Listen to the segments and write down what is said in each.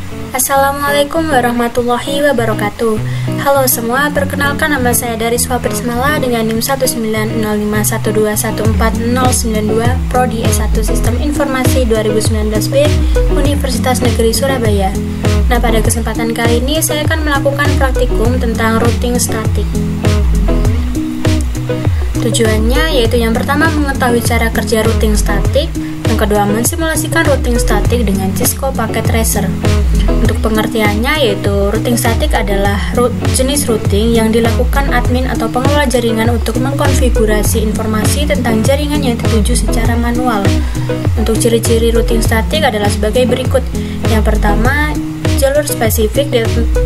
Assalamualaikum warahmatullahi wabarakatuh. Halo semua, perkenalkan nama saya Dariswa Prismala dengan NIM 19051214092, Prodi S1 Sistem Informasi 2019B, Universitas Negeri Surabaya. Nah, pada kesempatan kali ini saya akan melakukan praktikum tentang routing statik. Tujuannya yaitu yang pertama mengetahui cara kerja routing statik, yang kedua mensimulasikan routing statik dengan Cisco Packet Tracer. Untuk pengertiannya yaitu routing statik adalah jenis routing yang dilakukan admin atau pengelola jaringan untuk mengkonfigurasi informasi tentang jaringan yang dituju secara manual. Untuk ciri-ciri routing statik adalah sebagai berikut. Yang pertama, jalur spesifik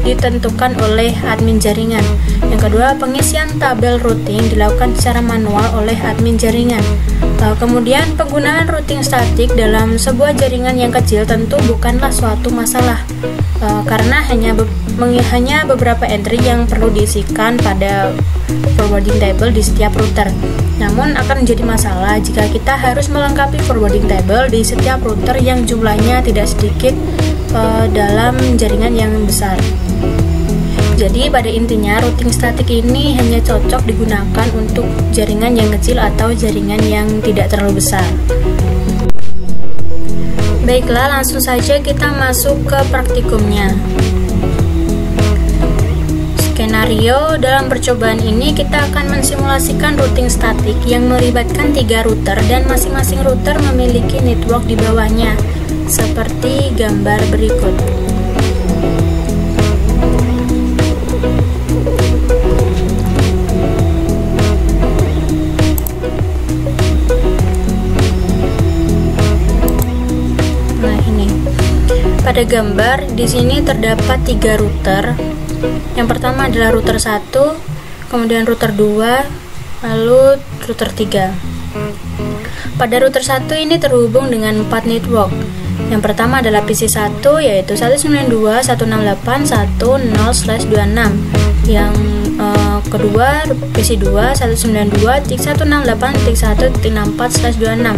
ditentukan oleh admin jaringan. Yang kedua, pengisian tabel routing dilakukan secara manual oleh admin jaringan. Kemudian, penggunaan routing statik dalam sebuah jaringan yang kecil tentu bukanlah suatu masalah, karena hanya beberapa entry yang perlu diisikan pada forwarding table di setiap router. Namun akan menjadi masalah jika kita harus melengkapi forwarding table di setiap router yang jumlahnya tidak sedikit dalam jaringan yang besar. Jadi pada intinya routing statik ini hanya cocok digunakan untuk jaringan yang kecil atau jaringan yang tidak terlalu besar. Baiklah, langsung saja kita masuk ke praktikumnya. Skenario dalam percobaan ini kita akan mensimulasikan routing statik yang melibatkan 3 router dan masing-masing router memiliki network di bawahnya, seperti gambar berikut. Nah, ini. Pada gambar di sini terdapat 3 router. Yang pertama adalah router 1, kemudian router 2, lalu router 3. Pada router 1 ini terhubung dengan 4 network. Yang pertama adalah PC1 yaitu 192.168.1.0/26. Yang kedua PC2 192.168.1.64/26.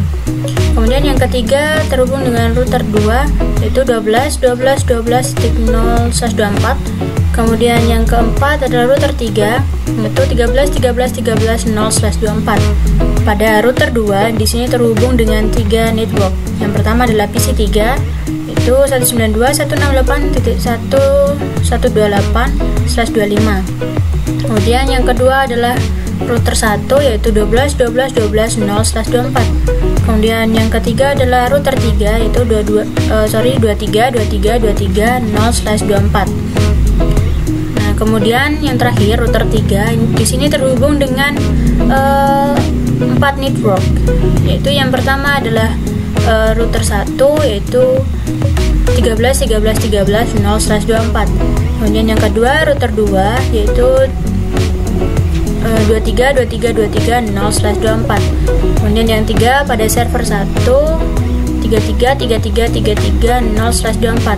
Kemudian yang ketiga terhubung dengan router 2 yaitu 12.12.12.0/24. Kemudian yang keempat adalah router 3 yaitu 13.13.13.0/24. Pada router 2 di sini terhubung dengan 3 network. Yang pertama adalah PC3 yaitu 192.168.1.128/25. Kemudian yang kedua adalah router 1 yaitu 12.12.12.0/24. Kemudian yang ketiga adalah router 3 yaitu 23.23.23.0/24. Nah, kemudian yang terakhir router 3 di sini terhubung dengan 4 network, yaitu yang pertama adalah router 1 yaitu 13.13.13.0/24. Kemudian yang kedua router 2 yaitu 23.23.23.0/24. Kemudian yang tiga pada server 1 33.33.33.0/24.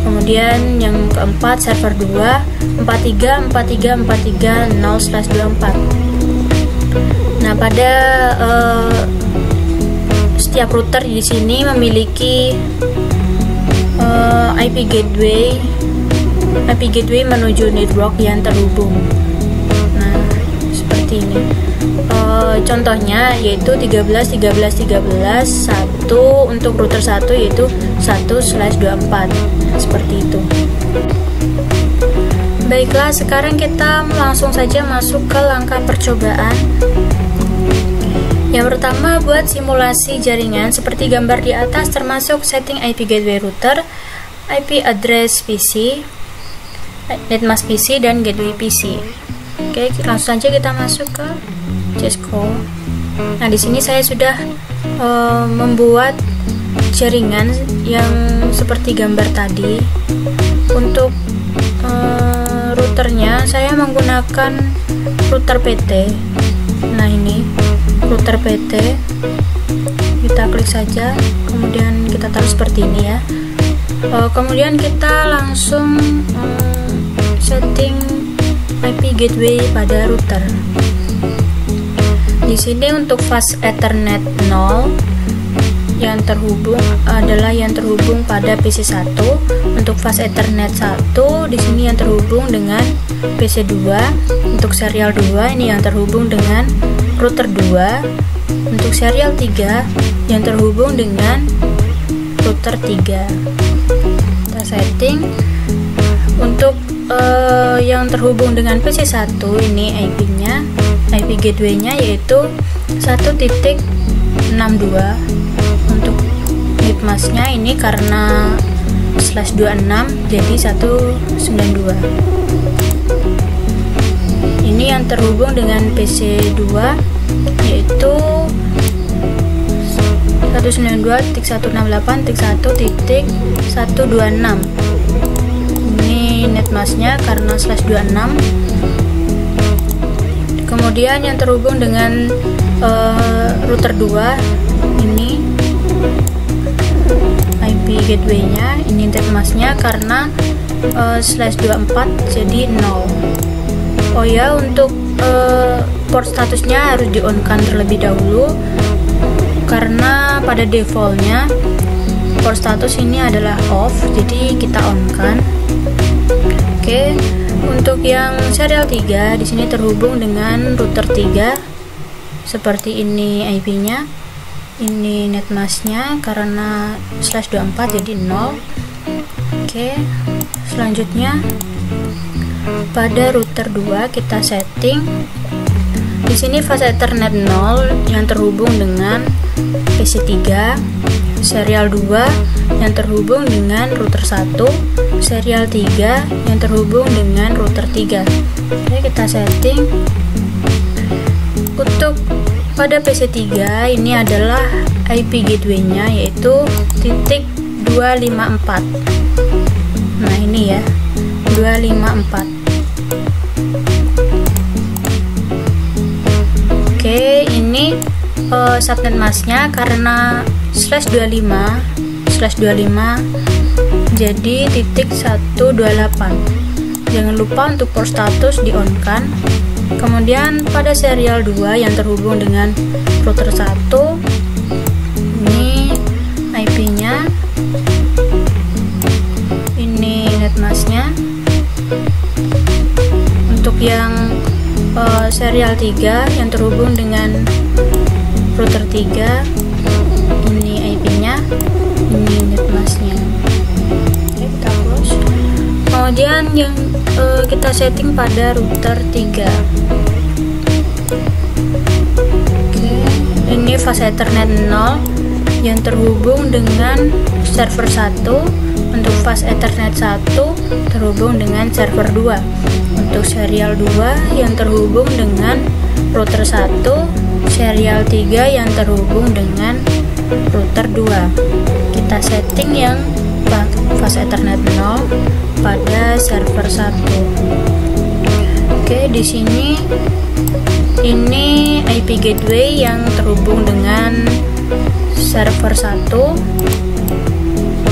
Kemudian yang keempat server 2 43.43.43.0/24. Nah, pada setiap router di sini memiliki IP gateway menuju network yang terhubung. Nah, seperti ini. Contohnya yaitu 13.13.13.1 untuk router 1 yaitu 1/24. Seperti itu. Baiklah, sekarang kita langsung saja masuk ke langkah percobaan. Yang pertama, buat simulasi jaringan seperti gambar di atas, termasuk setting IP gateway router, IP address PC, netmask PC, dan gateway PC. Oke, langsung saja kita masuk ke Cisco. Nah, di sini saya sudah membuat jaringan yang seperti gambar tadi. Untuk routernya saya menggunakan router PT. Nah, ini router PT. Kita klik saja, kemudian kita taruh seperti ini ya. Kemudian kita langsung setting IP gateway pada router. Di sini untuk fast Ethernet 0, yang terhubung adalah yang terhubung pada PC 1. Untuk fast Ethernet 1 di sini yang terhubung dengan PC 2. Untuk serial 2 ini yang terhubung dengan router 2. Untuk serial 3 yang terhubung dengan router 3. Kita setting. Untuk yang terhubung dengan PC 1 ini IP-nya, IP gateway-nya yaitu 1.62. Untuk bitmask-nya ini karena /26 jadi 192. Ini yang terhubung dengan PC 2 yaitu 192.168.1.126. Ini netmasknya karena /26. Kemudian yang terhubung dengan router 2 ini IP gateway-nya, ini netmasknya karena /24 jadi 0. Oh ya, untuk port statusnya harus di on kan terlebih dahulu karena pada defaultnya port status ini adalah off, jadi kita on kan. Oke, untuk yang serial 3 di sini terhubung dengan router 3 seperti ini IP-nya. Ini netmasknya karena /24 jadi 0. Oke, selanjutnya pada router 2 kita setting. Di sini fast Ethernet 0 yang terhubung dengan PC 3, serial 2 yang terhubung dengan router 1, serial 3 yang terhubung dengan router 3. Oke, kita setting. Untuk pada PC 3 ini adalah IP gateway-nya yaitu .254. Nah, ini ya, 254. Oke, ini subnet masknya karena /25 jadi .128. Jangan lupa untuk port status di on kan. Kemudian pada serial 2 yang terhubung dengan router 1 ini IP-nya, ini netmasknya. Untuk yang serial 3 yang terhubung dengan router 3 ini IP-nya, ini netmasknya. Oke, kita close. Kemudian yang kita setting pada router 3. Oke, ini fast Ethernet 0 yang terhubung dengan server 1. Untuk fast Ethernet 1 terhubung dengan server 2. Untuk serial 2 yang terhubung dengan router 1, serial 3 yang terhubung dengan router 2. Kita setting yang fast Ethernet 0 pada server 1. Oke, di sini ini IP gateway yang terhubung dengan server 1.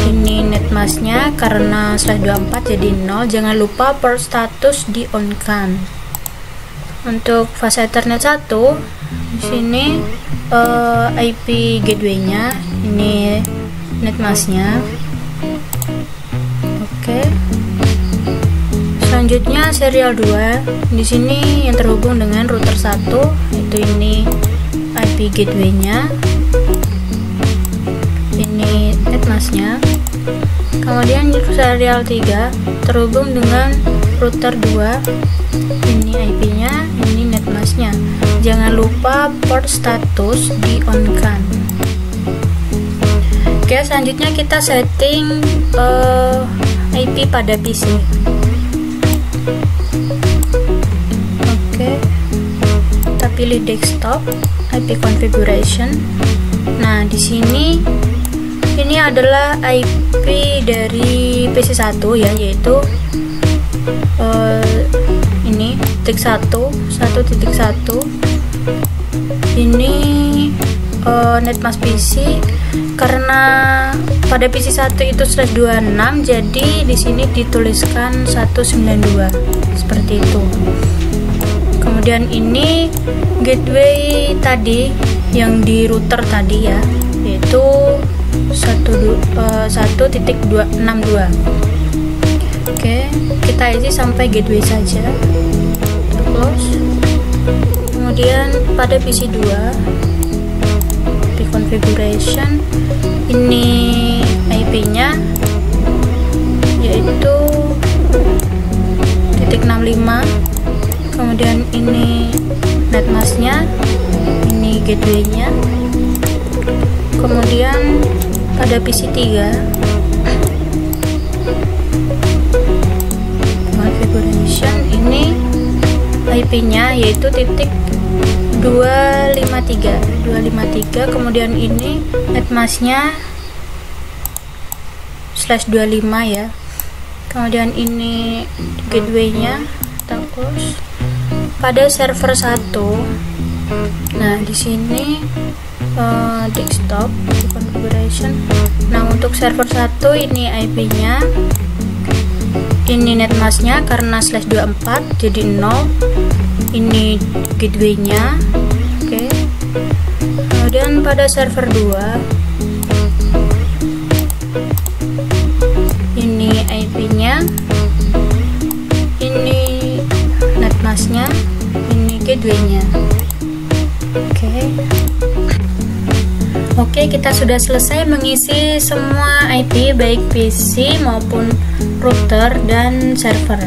Ini netmasknya karena /24 jadi 0. Jangan lupa port status di on kan. Untuk fast Ethernet 1 di sini IP gateway-nya, ini netmasknya. Oke. Selanjutnya serial 2. Di sini yang terhubung dengan router 1 yaitu ini IP gateway-nya. Ini netmasknya. Kemudian serial 3 terhubung dengan router 2. Ini IP-nya, ini netmasknya. Jangan lupa port status di on kan. Oke, selanjutnya kita setting IP pada PC. Oke, kita pilih desktop, IP configuration. Nah, di sini ini adalah IP dari PC 1 ya, yaitu ini 1.1. Ini netmask PC karena pada PC 1 itu /26, jadi di sini dituliskan 192 seperti itu. Kemudian ini gateway tadi yang di router tadi ya, yaitu yaitu 1.262. Oke, kita isi sampai gateway saja. Close. Kemudian pada PC 2 di configuration, ini IP-nya yaitu .65. Kemudian ini netmasknya, ini gateway-nya. Kemudian pada PC 3 configuration, ini IP-nya yaitu .253, kemudian ini netmasknya /25 ya. Kemudian ini gateway-nya, terus pada server 1. Nah, di sini desktop configuration. Nah, untuk server 1 ini IP-nya, ini netmasknya karena /24 jadi 0. Ini gateway-nya. Oke. Kemudian pada server 2 ini IP-nya, ini netmasknya, ini gateway-nya. Oke, kita sudah selesai mengisi semua IP baik PC maupun router dan server.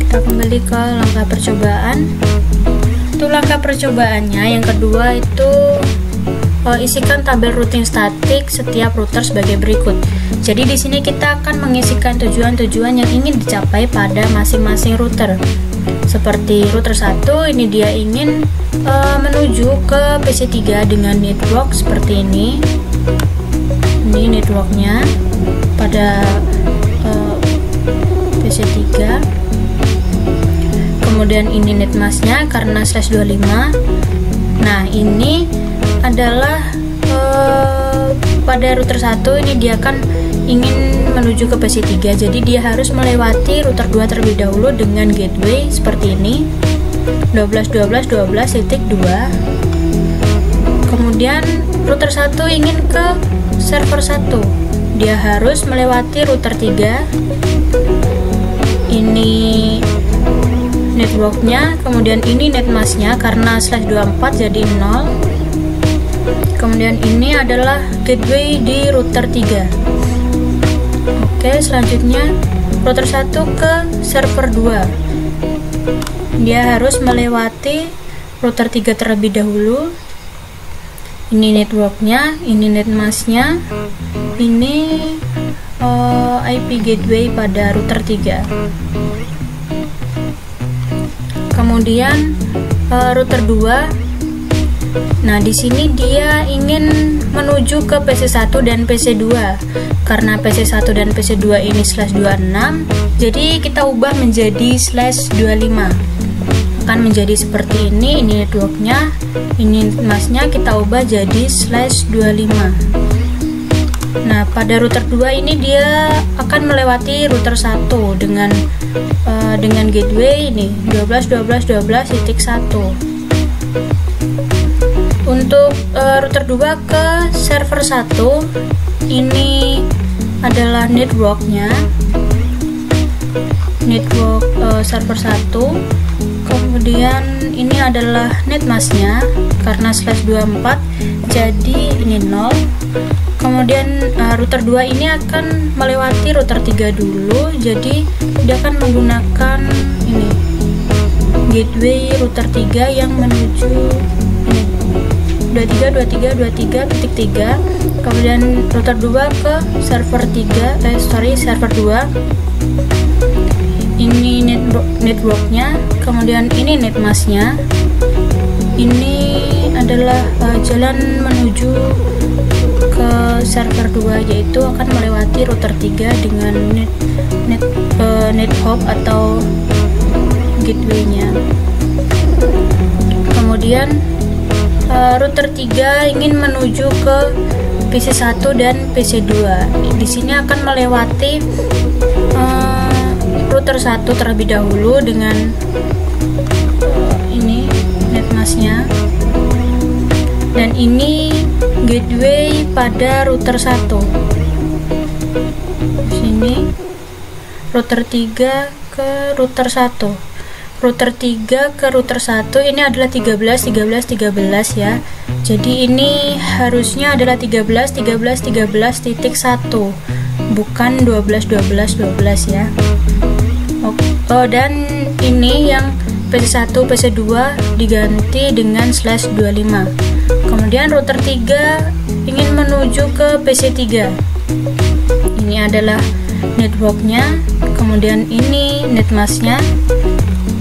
Kita kembali ke langkah percobaan. Untuk langkah percobaannya yang kedua itu isikan tabel routing statik setiap router sebagai berikut. Jadi di sini kita akan mengisikan tujuan-tujuan yang ingin dicapai pada masing-masing router. Seperti router 1, ini dia ingin menuju ke PC 3 dengan network seperti ini. Ini networknya pada PC 3. Kemudian ini netmasknya karena /25. Nah, ini adalah pada router 1, ini dia kan ingin menuju ke PC 3, jadi dia harus melewati router 2 terlebih dahulu dengan gateway seperti ini 12.12.12.2. Kemudian router 1 ingin ke server 1, dia harus melewati router 3, ini networknya, kemudian ini netmasknya karena /24 jadi 0. Kemudian ini adalah gateway di router 3. Oke, selanjutnya router 1 ke server 2. Dia harus melewati router 3 terlebih dahulu. Ini networknya, ini netmasknya, ini IP gateway pada router 3. Kemudian router 2. Nah, di sini dia ingin menuju ke PC1 dan PC2. Karena PC1 dan PC2 ini /26, jadi kita ubah menjadi /25. Akan menjadi seperti ini networknya, ini masknya kita ubah jadi /25. Nah, pada router 2 ini dia akan melewati router 1 dengan gateway ini 12.12.12.1. Untuk router 2 ke server 1, ini adalah networknya, network server 1. Kemudian ini adalah netmasknya karena /24 jadi ini 0. Kemudian router 2 ini akan melewati router 3 dulu, jadi dia akan menggunakan ini gateway router 3 yang menuju ini 23.23.23.3. Kemudian router 2 ke server 3, server 2. Ini networknya, kemudian ini netmasknya. Ini adalah jalan menuju ke server 2, yaitu akan melewati router 3 dengan net hop atau gateway-nya. Kemudian router 3 ingin menuju ke PC1 dan PC2. Di sini akan melewati router 1 terlebih dahulu dengan ini netmasknya, dan ini gateway pada router 1. Sini router 3 ke router 1. Router 3 ke router 1 ini adalah 13 ya. Jadi ini harusnya adalah 13.13.13.1, bukan 12.12.12 ya. Oh, dan ini yang PC1, PC2 diganti dengan /25. Kemudian router 3 ingin menuju ke PC3. Ini adalah networknya, kemudian ini netmasknya.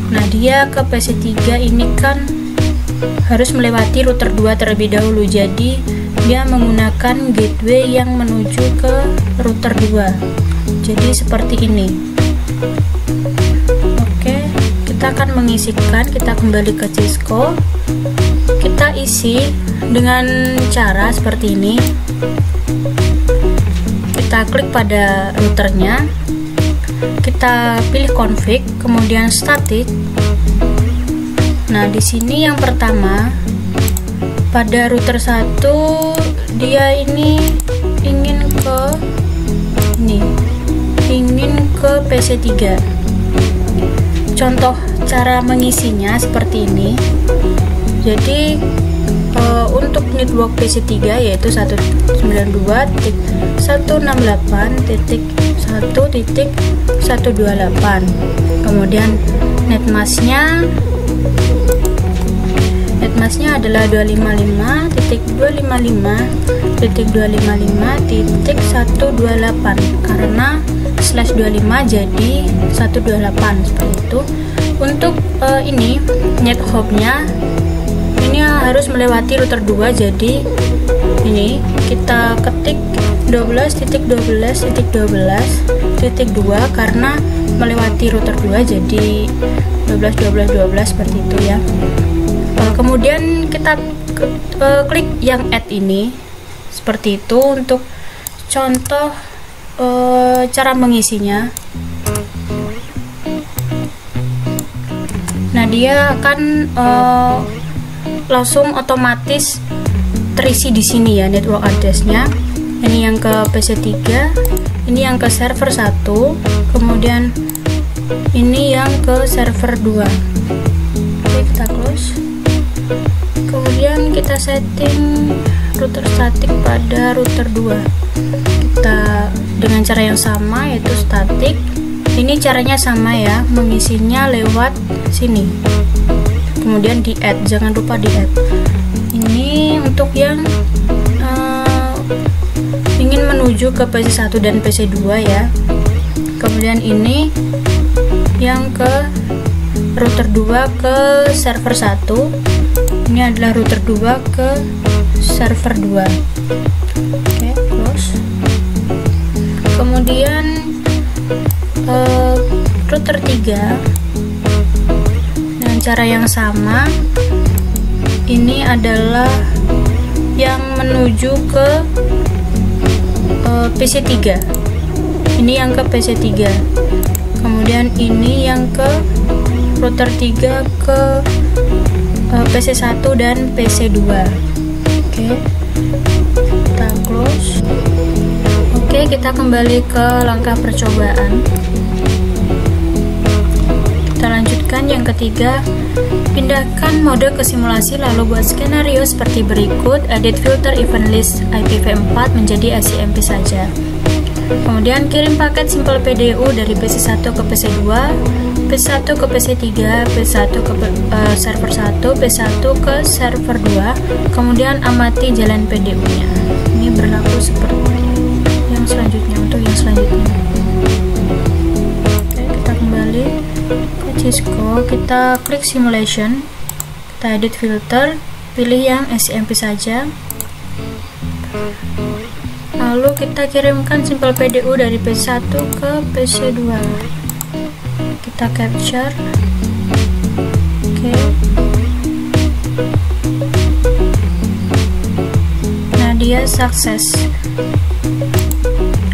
Nah, dia ke PC3 ini kan harus melewati router 2 terlebih dahulu, jadi dia menggunakan gateway yang menuju ke router 2. Jadi seperti ini. Oke, kita akan mengisikan, kita kembali ke Cisco, kita isi dengan cara seperti ini. Kita klik pada routernya, kita pilih config, kemudian static. Nah, di sini yang pertama pada router 1 dia ini ingin ke PC3. Contoh cara mengisinya seperti ini. Jadi untuk network PC3 yaitu 192.168.1.128. Kemudian netmasknya adalah 255.255.255.128 karena /25 jadi 128 seperti itu. Untuk ini net hopnya ini harus melewati router 2, jadi ini kita ketik 12.12.12.2 karena melewati router 2 jadi 12 seperti itu ya. Kemudian kita klik yang add ini seperti itu untuk contoh cara mengisinya. Nah, dia akan langsung otomatis terisi di sini ya network address-nya. Ini yang ke PC3, ini yang ke server 1, kemudian ini yang ke server 2. Oke, kita close. Kemudian kita setting router static pada router 2. Kita dengan cara yang sama yaitu static. Ini caranya sama ya, mengisinya lewat sini. Kemudian di add, jangan lupa di add. Ini untuk yang ingin menuju ke PC1 dan PC2 ya. Kemudian ini yang ke router 2 ke server 1. Ini adalah router 2 ke server 2. Oke, close. Kemudian router 3 dengan cara yang sama. Ini adalah yang menuju ke PC3. Ini yang ke PC3. Kemudian ini yang ke router 3 ke PC1 dan PC2. Oke, kita close. Oke, kita kembali ke langkah percobaan. Kita lanjutkan yang ketiga. Pindahkan mode ke simulasi lalu buat skenario seperti berikut. Edit filter event list IPv4 menjadi SCMP saja. Kemudian kirim paket simple PDU dari PC1 ke PC2, PC1 ke PC3, PC1 ke server 1, PC1 ke server 2. Kemudian amati jalan PDU-nya. Ini berlaku seperti yang selanjutnya. Untuk yang selanjutnya, oke, kita kembali ke Cisco, kita klik simulation, kita edit filter, pilih yang SCMP saja. Lalu kita kirimkan simple PDU dari PC1 ke PC2. Kita capture. Oke. Nah, dia sukses.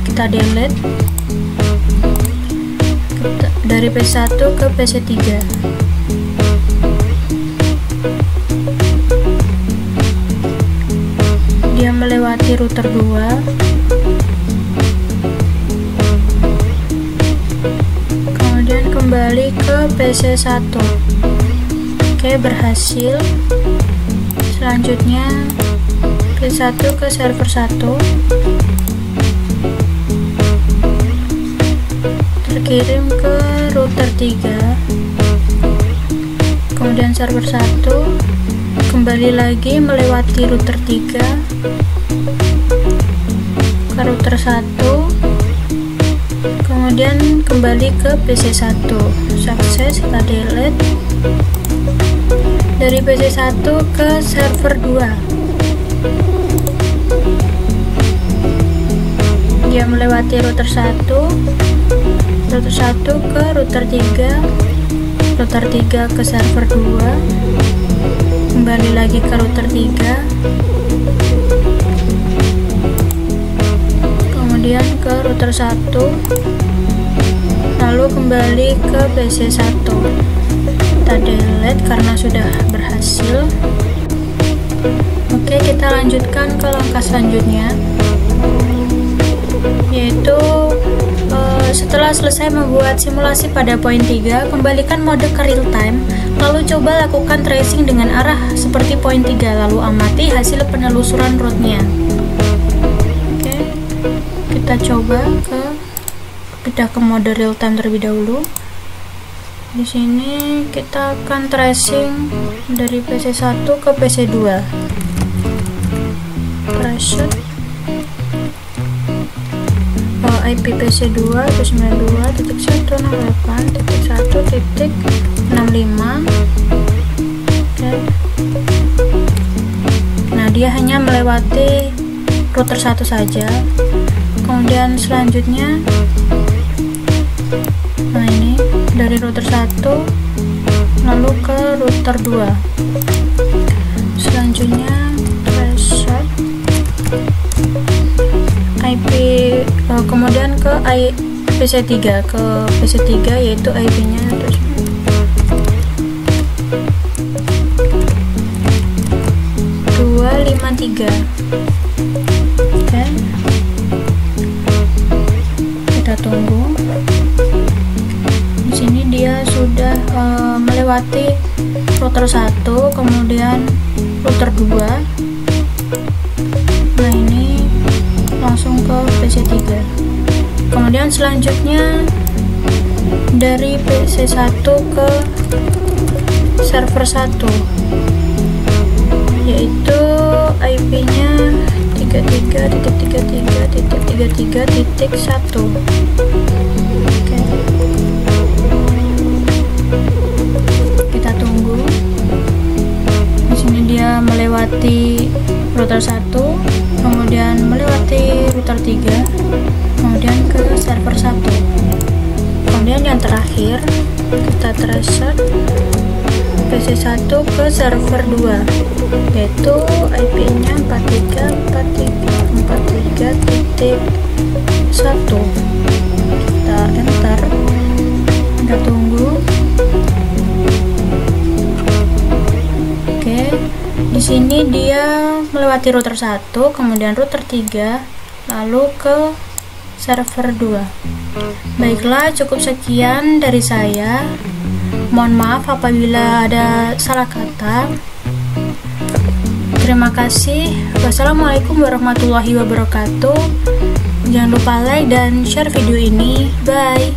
Kita delete. Dari PC1 ke PC3. Dia melewati router 2. Kemudian kembali ke PC 1. Oke, berhasil. Selanjutnya PC 1 ke server 1. Terkirim ke router 3. Kemudian server 1 kembali lagi melewati router 3 ke router 1, kemudian kembali ke PC 1. Sukses, kita delete. Dari PC 1 ke server 2, dia melewati router 1 ke router 3, router 3 ke server 2, kembali lagi ke router 3, kemudian ke router 1, lalu kembali ke PC 1. Kita delete karena sudah berhasil. Oke, kita lanjutkan ke langkah selanjutnya, yaitu setelah selesai membuat simulasi pada poin 3, kembalikan mode ke real time, lalu coba lakukan tracing dengan arah seperti poin 3, lalu amati hasil penelusuran rootnya. Oke, kita coba pindah ke mode real time terlebih dahulu. Di sini kita akan tracing dari PC 1 ke PC 2. Trace IP PC 2 292.168.1.65. Oke. Nah, dia hanya melewati router 1 saja. Kemudian selanjutnya, nah ini dari router 1 lalu ke router 2. Selanjutnya trace IP, kemudian ke PC 3, yaitu IP nya 253. Oke, kita tunggu. Di sini dia sudah melewati router 1, kemudian router 2. Nah, ini langsung ke PC 3. Kemudian selanjutnya dari PC 1 ke server 1, yaitu IP nya 33.33.33.1. Oke, kita tunggu. Di sini dia melewati router 1, kemudian melewati router 3, kemudian ke server 1. Kemudian yang terakhir kita trace PC 1 ke server 2, yaitu IP nya 43.43.1. Kita enter, kita tunggu. Oke, di sini dia melewati router 1, kemudian router 3, lalu ke server 2. Baiklah, cukup sekian dari saya. Mohon maaf apabila ada salah kata. Terima kasih. Wassalamualaikum warahmatullahi wabarakatuh. Jangan lupa like dan share video ini. Bye.